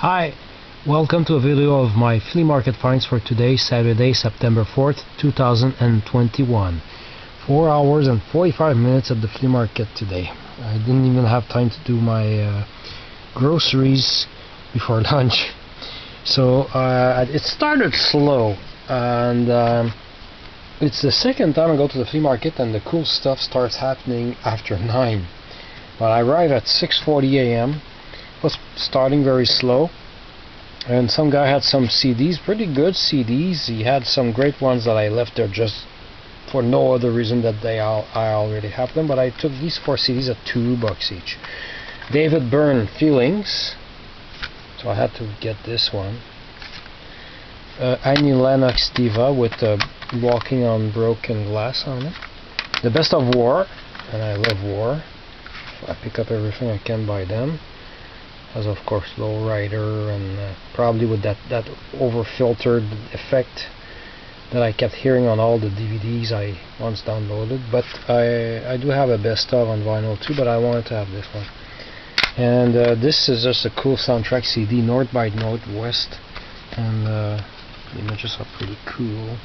Hi, welcome to a video of my flea market finds for today, Saturday, September 4th, 2021. 4 hours and 45 minutes at the flea market today. I didn't even have time to do my groceries before lunch. So it started slow, and it's the second time I go to the flea market and the cool stuff starts happening after 9. But I arrived at 6:40 a.m. was starting very slow, and some guy had some CDs, pretty good CDs. He had some great ones that I left there just for no other reason that I already have them, but I took these 4 CDs at $2 each. David Byrne, Feelings, so I had to get this one. Annie Lennox Diva with Walking on Broken Glass on it. The Best of War, and I love War. I pick up everything I can by them. As of course Lowrider, and probably with that over-filtered effect that I kept hearing on all the DVDs I once downloaded. But I do have a best of on vinyl too, but I wanted to have this one. And this is just a cool soundtrack CD, North by Northwest, and the images are pretty cool.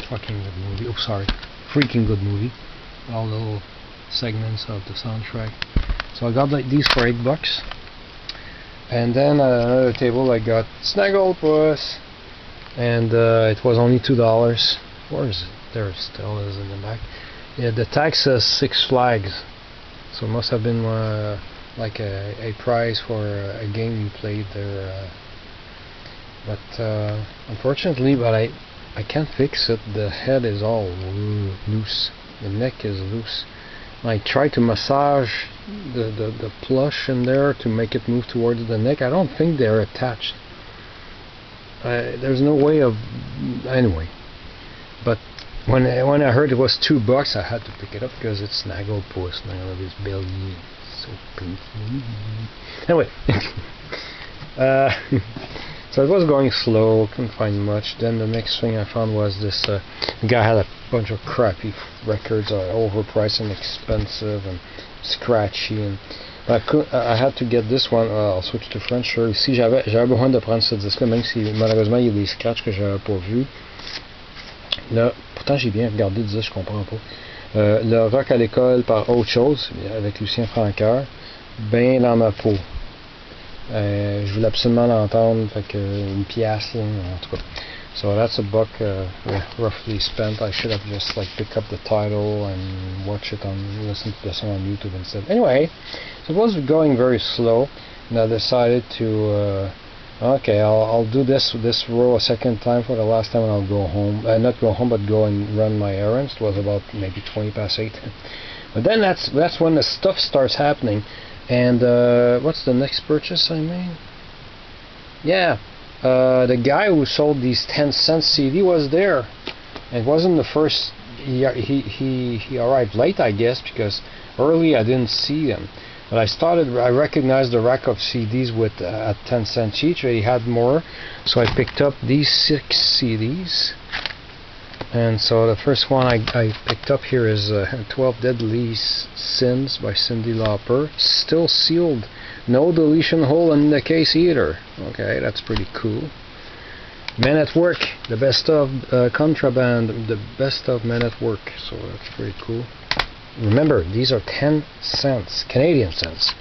Fucking good movie. Oh, sorry, freaking good movie. All the little segments of the soundtrack. So I got like these for $8, and then at another table I got Snagglepuss, and it was only $2. Where is it? There it still is in the back. Yeah, the tag says Six Flags, so it must have been like a prize for a game you played there. But unfortunately, I can't fix it. The head is all loose. The neck is loose. I try to massage the plush in there to make it move towards the neck. I don't think they're attached. There's no way of... Anyway. But when I heard it was $2, I had to pick it up because it's Snagglepuss. And I love his belly. It's so pink. Anyway. So it was going slow, couldn't find much. Then the next thing I found was this the guy had a bunch of crappy records, overpriced and expensive and scratchy, and I had to get this one. I'll switch to French. Ici j'avais besoin de prendre ce disque, même si malheureusement il y a des scratchs que j'avais pas vus. Là, pourtant j'ai bien regardé le disque, je comprends pas. Le Rock à l'école par Autre Chose, avec Lucien Francoeur, ben dans ma peau. Je voulais absolument l'entendre, fait que une pièce, en tout cas. So that's $1 roughly spent. I should have just like picked up the title and listen to the song on YouTube instead. Anyway, so it was going very slow, and I decided to okay, I'll do this row a second time for the last time, and I'll go home. Not go home, but go and run my errands. It was about maybe 8:20. But then that's when the stuff starts happening. And what's the next purchase I made? Yeah, the guy who sold these 10-cent CD was there. It wasn't the first. He arrived late, I guess, because early I didn't see him. But I recognized the rack of CDs with at 10 cents each. He had more, so I picked up these 6 CDs. And so the first one I picked up here is 12 Deadly Sins by Cyndi Lauper. Still sealed. No deletion hole in the case either. Okay, that's pretty cool. Men at Work, the best of Contraband, the best of Men at Work. So that's pretty cool. Remember, these are 10 cents, Canadian cents.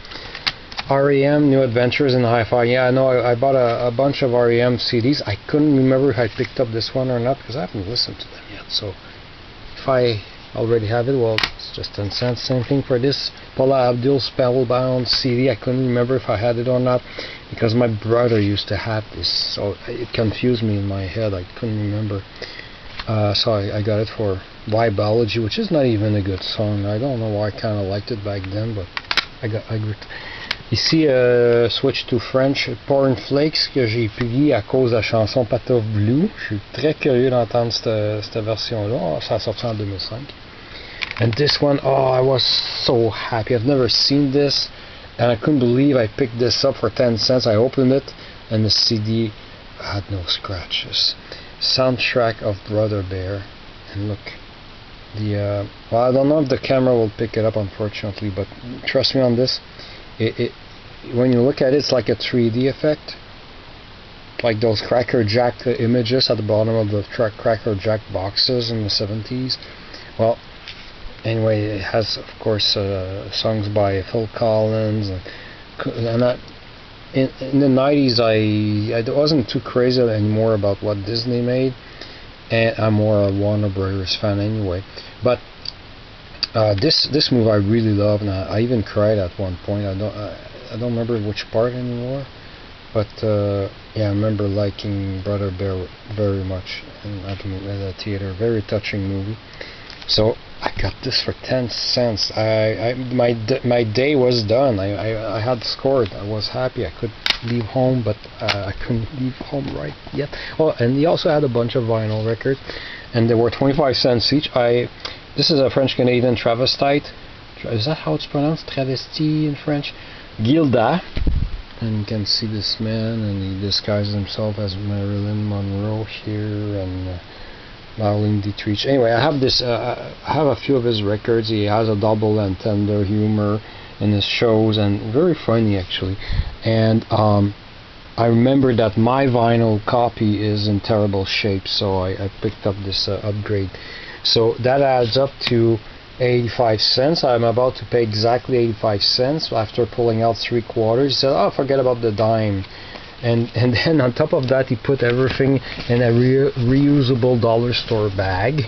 REM, New Adventures in Hi-Fi. Yeah, I know, I bought a bunch of REM CDs. I couldn't remember if I picked up this one or not because I haven't listened to them yet. So if I already have it, well, it's just 10 cents. Same thing for this Paula Abdul Spellbound CD. I couldn't remember if I had it or not because my brother used to have this, so it confused me in my head. I couldn't remember. So I got it for Why Biology, which is not even a good song. I don't know why I kind of liked it back then, but I got Ici, switch to French, Porn Flakes, que j'ai publié à cause de la chanson Patof Blue. Je suis très curieux d'entendre cette version-là. Ça a sorti en 2005. And this one, oh, I was so happy. I've never seen this, and I couldn't believe I picked this up for 10 cents. I opened it, and the CD had no scratches. Soundtrack of Brother Bear. And look, well, I don't know if the camera will pick it up, unfortunately, but trust me on this. when you look at it, it's like a 3D effect, like those Cracker Jack images at the bottom of the Cracker Jack boxes in the 70s. Well, anyway, it has, of course, songs by Phil Collins, and in the 90s I wasn't too crazy anymore about what Disney made, and I'm more a Warner Brothers fan anyway. But this movie I really love, and I even cried at one point. I don't remember which part anymore, but yeah, I remember liking Brother Bear very much at the theater. Very touching movie. So I got this for 10 cents. My day was done. I had scored. I was happy. I could leave home, but I couldn't leave home right yet. Oh, and he also had a bunch of vinyl records, and they were 25 cents each. This is a French-Canadian travestite. Is that how it's pronounced? Travesti in French? Gilda. And you can see this man, and he disguises himself as Marilyn Monroe here, and Marlene Dietrich. Anyway, I have this. I have a few of his records. He has a double and tender humor in his shows, and very funny actually. And I remember that my vinyl copy is in terrible shape, so I picked up this upgrade. So that adds up to 85 cents. I'm about to pay exactly 85 cents after pulling out 3/4. He said, "Oh, forget about the dime." And then on top of that, he put everything in a reusable dollar store bag.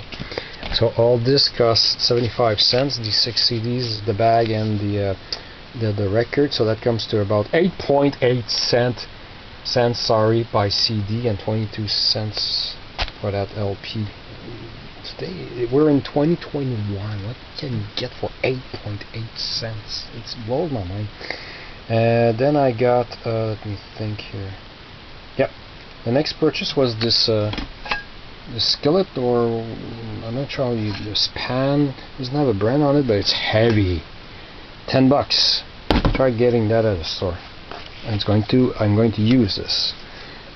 So all this costs 75 cents. The 6 CDs, the bag, and the record. So that comes to about 8.8 cents. Sorry, by CD, and 22 cents for that LP. Today we're in 2021. What can you get for 8.8 cents? It's blows my mind. Then I got, let me think here. Yep, the next purchase was this the skillet, or I'm not sure how you, this pan. It doesn't have a brand on it, but it's heavy. $10. Try getting that at a store. And I'm going to use this.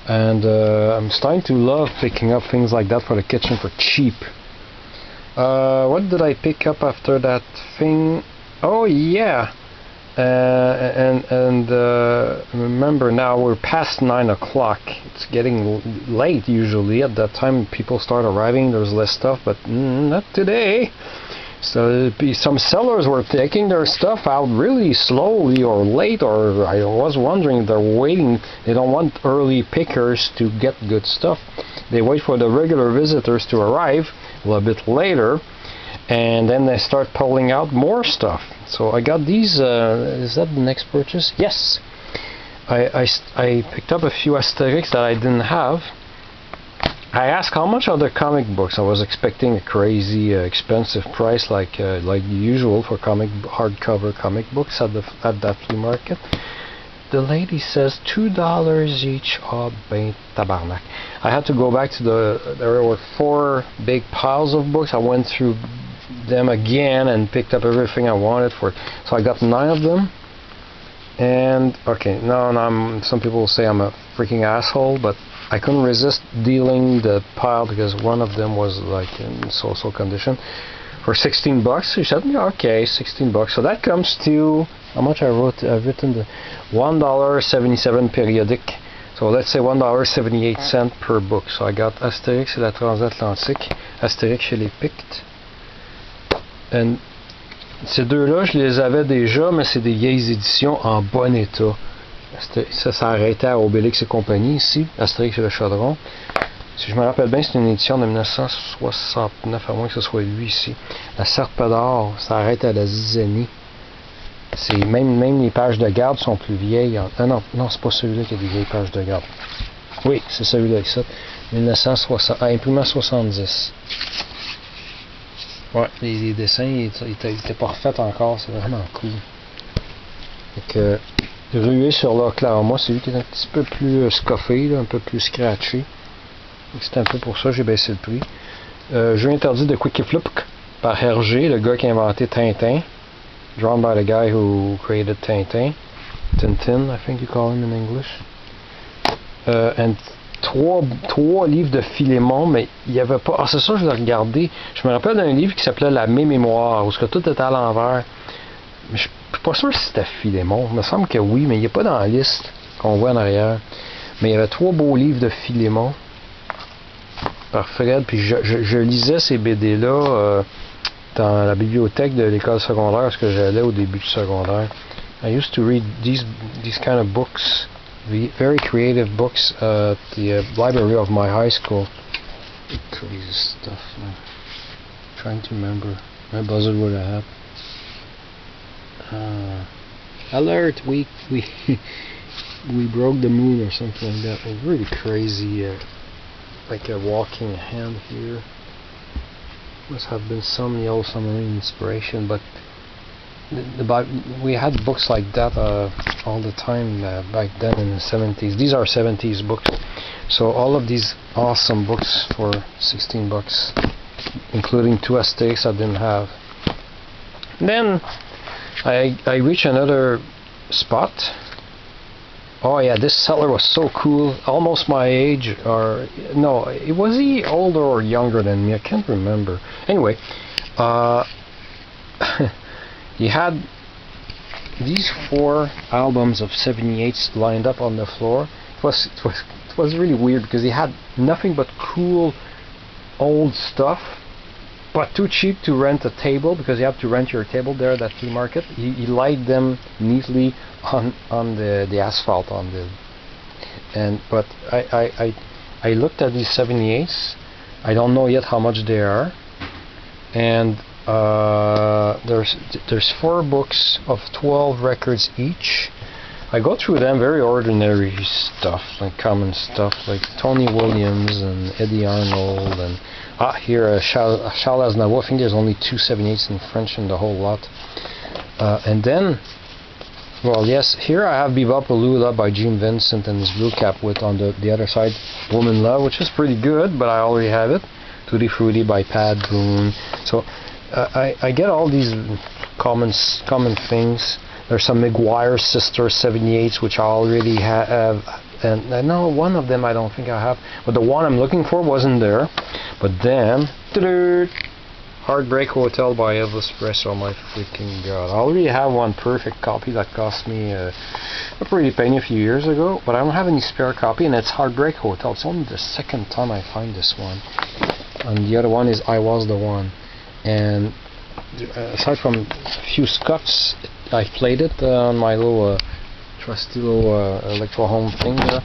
And I'm starting to love picking up things like that for the kitchen for cheap. What did I pick up after that thing? Oh yeah. Remember, now we're past 9 o'clock. It's getting late usually. At that time people start arriving, there's less stuff, but not today. So some sellers were taking their stuff out really slowly or late, or I was wondering if they're waiting. They don't want early pickers to get good stuff. They wait for the regular visitors to arrive a little bit later, and then they start pulling out more stuff. So I got these. Is that the next purchase? Yes. I picked up a few Asterix that I didn't have. I asked how much are the comic books. I was expecting a crazy expensive price, like usual for hardcover comic books at that flea market. The lady says $2 each. Oh, ben tabarnak. I had to go back to there were 4 big piles of books. I went through them again and picked up everything I wanted for it. So I got 9 of them. And okay, no, some people will say I'm a freaking asshole, but I couldn't resist dealing the pile because one of them was like in so-so condition for $16. She said, yeah, okay, $16. So that comes to how much I've written the $1.77 periodic. So let's say $1.78 per book. So I got Astérix et la Transatlantique, Astérix chez les Pictes. And ces deux-là, je les avais déjà, mais c'est des vieilles éditions en bon état. Ça s'arrêtait à Obélix et compagnie ici, Astérix et le Chaudron. Si je me rappelle bien, c'est une édition de 1969, à moins que ce soit lui ici. La Serpe d'or, ça arrête à la Zizanie. Même les pages de garde sont plus vieilles. Non, c'est pas celui-là qui a des vieilles pages de garde. Oui, c'est celui-là ici. 1960, imprimé en 70. Ouais, les dessins, ils étaient pas refaits encore, c'est vraiment cool. Donc, rué sur l'Oklahoma, c'est lui qui est un petit peu plus scoffé, là, un peu plus scratché. C'est un peu pour ça que j'ai baissé le prix. Jeu interdit de Quick Flip par Hergé, le gars qui a inventé Tintin. Drawn by the guy who created Tintin. Tintin, I think you call him in English. And 3 livres de Philémon, mais il n'y avait pas... Ah, c'est ça, je l'ai regardé. Je me rappelle d'un livre qui s'appelait La Mémoire, où tout était à l'envers. Mais je pas sûr si c'était Philémon. Il me semble que oui, mais il n'est pas dans la liste qu'on voit en arrière. Mais il y avait 3 beaux livres de Philémon par Fred. Puis je lisais ces BD-là dans la bibliothèque de l'école secondaire parce que j'allais au début du secondaire. I used to read these kind of books, very creative books at the library of my high school. Crazy stuff. Trying to remember. My buzzard would have had. Alert! We broke the moon or something like that. It was really crazy. Like a walking hand here. Must have been some Yellow Submarine inspiration, but we had books like that all the time back then in the 70s. These are 70s books. So all of these awesome books for $16, including 2 Asterix I didn't have. Then I reached another spot. Oh yeah, this seller was so cool, almost my age, or no, was he older or younger than me? I can't remember. Anyway, he had these 4 albums of 78s lined up on the floor. It was really weird because he had nothing but cool old stuff, but too cheap to rent a table because you have to rent your table there at that flea market. He laid them neatly on the asphalt but I looked at these 78s. I don't know yet how much they are, and there's 4 books of 12 records each. I go through them, very ordinary stuff, like common stuff, like Tony Williams and Eddie Arnold, and here Charles Aznavour. I think there's only 2 78s in French in the whole lot. And then, well, yes, here I have Bebop Alula by Gene Vincent and his Blue Cap with on the other side Woman Love, which is pretty good, but I already have it. Tutti Frutti by Pat Boone. So I get all these common things. There's some McGuire Sister 78s which I already have, and I know one of them I don't think I have, but the one I'm looking for wasn't there. But then, Heartbreak Hotel by Espresso. My freaking god! I already have one perfect copy that cost me a pretty penny a few years ago, but I don't have any spare copy, and it's Heartbreak Hotel. It's only the second time I find this one, and the other one is I Was the One. And aside from a few scuffs, I played it on my little trusty little electro home thing there,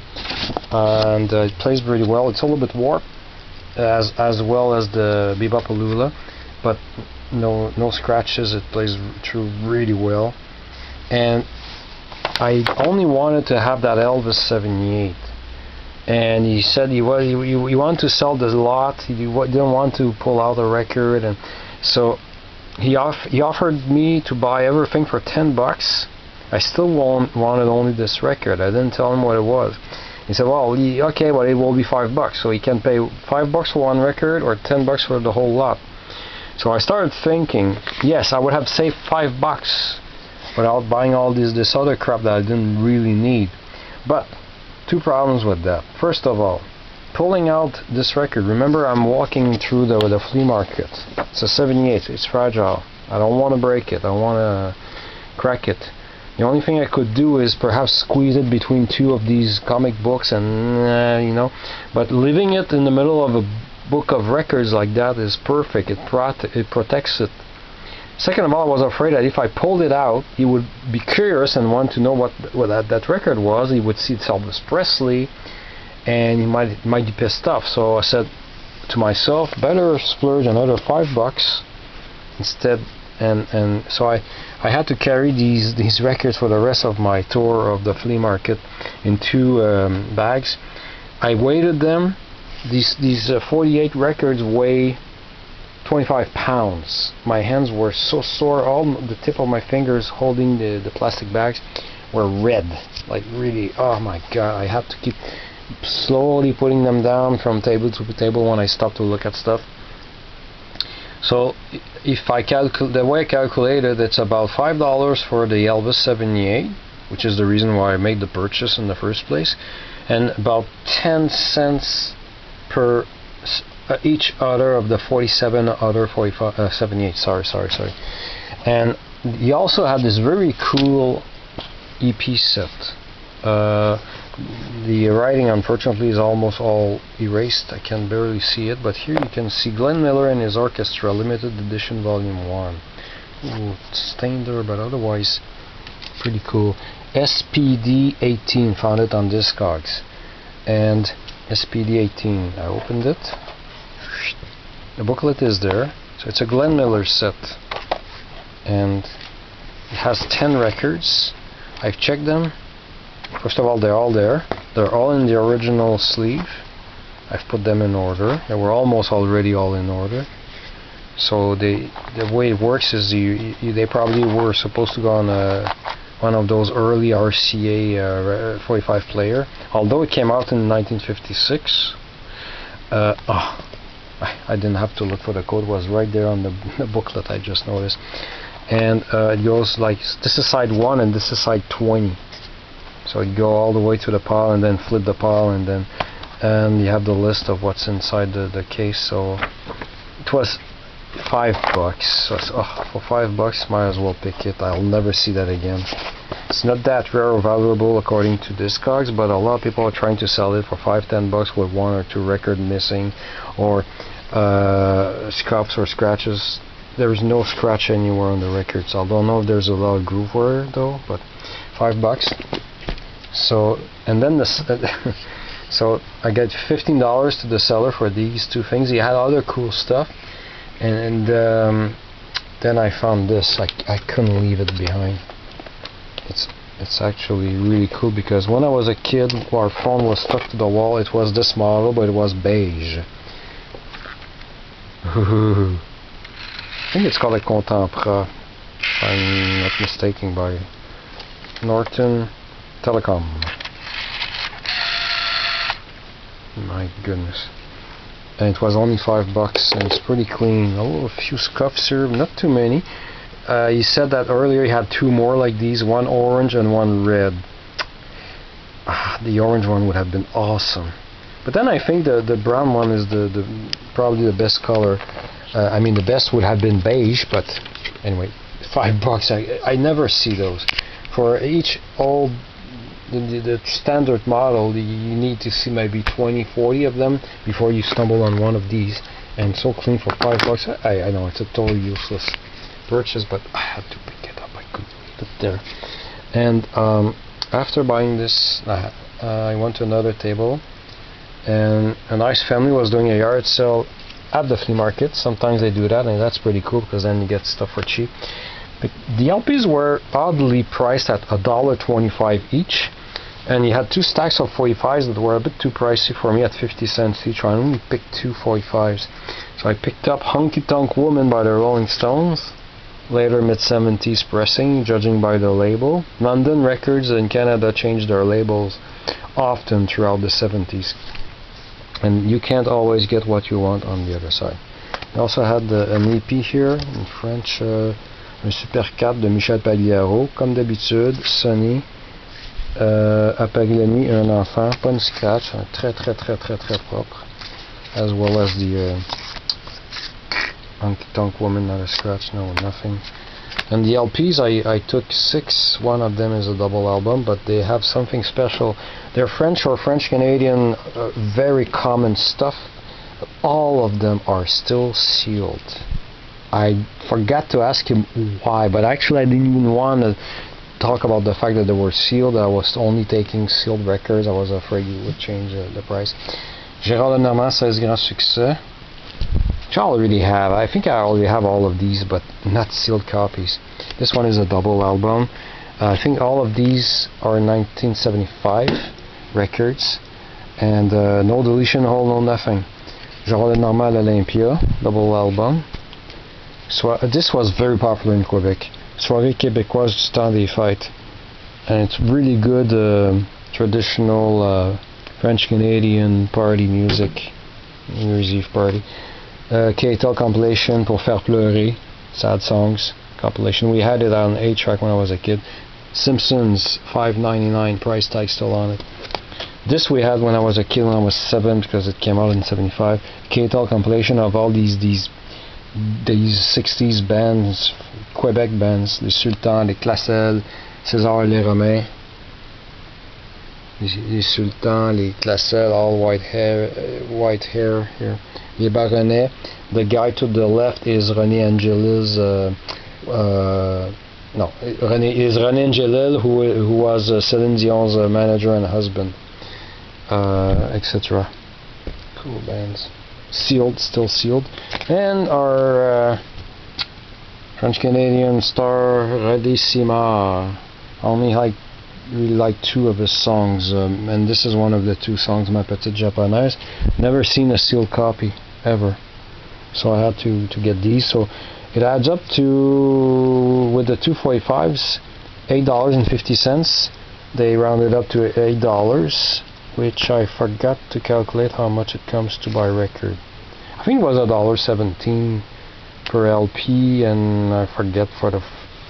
and it plays pretty well. It's a little bit warped, as well as the Bebop Alula, but no scratches. It plays through really well. And I only wanted to have that Elvis 78, and he said he wanted to sell the lot. He didn't want to pull out a record, and so he offered me to buy everything for $10. I still wanted only this record. I didn't tell him what it was. He said, well, okay, but it will be $5. So he can pay $5 for one record or $10 for the whole lot. So I started thinking, yes, I would have saved $5 without buying all this other crap that I didn't really need. But 2 problems with that. First of all, pulling out this record, remember I'm walking through the flea market. It's a 78, it's fragile. I don't want to break it, I don't want to crack it. The only thing I could do is perhaps squeeze it between 2 of these comic books and, but leaving it in the middle of a book of records like that is perfect. It protects it. Second of all, I was afraid that if I pulled it out, he would be curious and want to know what that record was. He would see it's Elvis Presley, and he might be pissed off. So I said to myself, better splurge another $5 instead. And so I had to carry these records for the rest of my tour of the flea market in 2 bags. I weighted them. These 48 records weigh 25 pounds. My hands were so sore. All the tip of my fingers holding the plastic bags were red, like really. Oh my god! I had to keep slowly putting them down from table to table when I stopped to look at stuff. So if I the way I calculated, it's about $5 for the Elvis 78, which is the reason why I made the purchase in the first place, and about 10 cents per each other of the 47 other 78. Sorry. And he also had this very cool EP set. The writing unfortunately is almost all erased. I can barely see it, but here you can see Glenn Miller and his orchestra, limited edition volume 1. Ooh, it's stained there, but otherwise pretty cool. SPD 18, found it on Discogs. And SPD 18, I opened it. The booklet is there. So it's a Glenn Miller set. And it has 10 records. I've checked them. First of all, they're all there. They're all in the original sleeve. I've put them in order. They were almost already all in order. So the way it works is they probably were supposed to go on one of those early RCA 45 player. Although it came out in 1956. I didn't have to look for the code. It was right there on the booklet. I just noticed. And it goes like, this is side 1 and this is side 20. So you go all the way to the pile and then flip the pile, and then you have the list of what's inside the case. So it was $5. So for $5, might as well pick it. I'll never see that again. It's not that rare or valuable according to Discogs, but a lot of people are trying to sell it for $5-10 with 1 or 2 records missing, or scuffs or scratches. There's no scratch anywhere on the records. I don't know if there's a lot of groove wear though, but $5. So, and then so I get $15 to the seller for these 2 things. He had other cool stuff, and then I found this. I couldn't leave it behind. It's actually really cool, because when I was a kid, our phone was stuck to the wall. It was this model, but it was beige. I think it's called a Contemporain, if I'm not mistaken, by Norton Telecom. My goodness. And it was only $5, and it's pretty clean. A few scuffs here, not too many. He said that earlier he had 2 more like these, 1 orange and 1 red. The orange one would have been awesome. But then I think the brown one is probably the best color. I mean, the best would have been beige, but anyway, $5. I never see those. For each old the standard model, you need to see maybe 20-40 of them before you stumble on one of these. And so clean for $5. I know it's a totally useless purchase, but I had to pick it up. I couldn't leave it there. And after buying this, I went to another table, and a nice family was doing a yard sale at the flea market. Sometimes they do that, and that's pretty cool, because then you get stuff for cheap. But the LPs were oddly priced at $1.25 each, and you had 2 stacks of 45s that were a bit too pricey for me at 50 cents each. I only picked 2 45s. So I picked up Honky Tonk Woman by the Rolling Stones, later mid-70s pressing, judging by the label. London Records in Canada changed their labels often throughout the 70s, and you can't always get what you want on the other side. I also had an EP here in French, un Super 4 de Michel Pagliaro, comme d'habitude, Sonny, à Paris la nuit, un enfant, pas une scratch, très propre, as well as the Honky Tonk Woman, not a scratch, no, nothing. And the LPs, I took 6. One of them is a double album, but they have something special. They're French or French-Canadian, very common stuff. All of them are still sealed. I forgot to ask him why, but actually I didn't even want to talk about the fact that they were sealed. I was only taking sealed records. I was afraid you would change the price. Gérard Lenormand, 16 Grands Succès. Which I already have. I think I already have all of these, but not sealed copies. This one is a double album. I think all of these are 1975 records, and no deletion hole, no nothing. Gérard Lenormand l'Olympia, double album. So this was very popular in Quebec. Soirée québécoise du temps des fêtes, and it's really good traditional French-Canadian party music, New Year's Eve party. K-Tel compilation pour faire pleurer, sad songs compilation. We had it on 8-track when I was a kid. Simpsons, $5.99, price tag still on it. This we had when I was a kid, when I was 7, because it came out in 75. K-Tel compilation of all these these 60s bands, Quebec bands, les Sultans, les Classel, César et les Romains. Les Sultans, les Classel, all white hair here. Les Baronnets. The guy to the left is René Angelil's. No, René Angelil, who was Céline Dion's manager and husband, etc. Cool bands. Sealed, still sealed. And our French-Canadian star Radissima. Only really like 2 of his songs, and this is one of the 2 songs, Ma Petite Japonaise. Never seen a sealed copy ever, so I had to get these. So it adds up to, with the 245s, $8.50. They rounded up to $8, which I forgot to calculate how much it comes to by record. I think it was $1.17 per LP, and I forget for the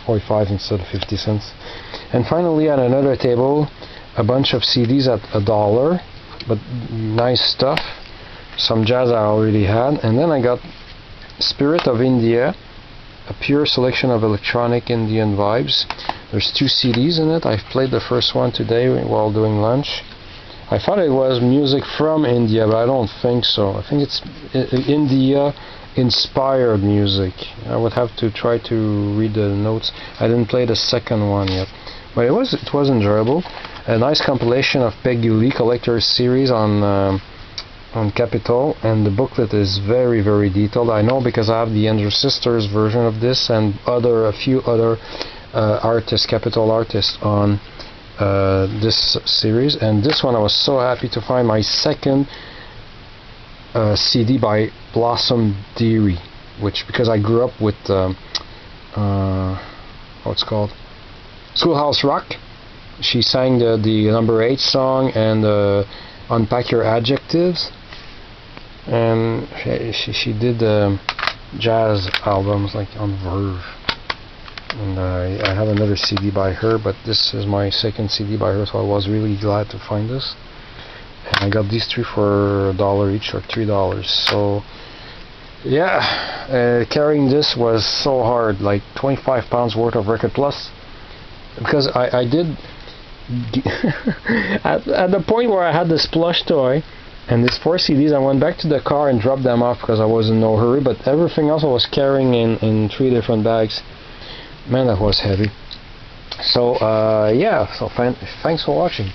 45 instead of 50 cents. And finally, at another table, a bunch of CDs at $1, but nice stuff. Some jazz I already had, and then I got Spirit of India, a pure selection of electronic Indian vibes. There's 2 CDs in it. I've played the first one today while doing lunch. I thought it was music from India, but I don't think so. I think it's India inspired music. I would have to try to read the notes. I didn't play the second one yet, but it was enjoyable. A nice compilation of Peggy Lee Collector's series on K-Tel, and the booklet is very, very detailed. I know because I have the Andrew Sisters version of this and a few other artists, K-Tel artists on this series. And this one I was so happy to find my second CD by Blossom Dearie, which, because I grew up with what's called Schoolhouse Rock. She sang the number 8 song and Unpack Your Adjectives, and she did jazz albums like on Verve. And I have another CD by her, but this is my second CD by her, so I was really glad to find this. And I got these 3 for $1 each, or $3. So yeah, carrying this was so hard, like 25 pounds worth of record, plus because I did at the point where I had this plush toy and these 4 CDs, I went back to the car and dropped them off because I was in no hurry, but everything else I was carrying in 3 different bags. Man, that was heavy. So yeah, so thanks for watching.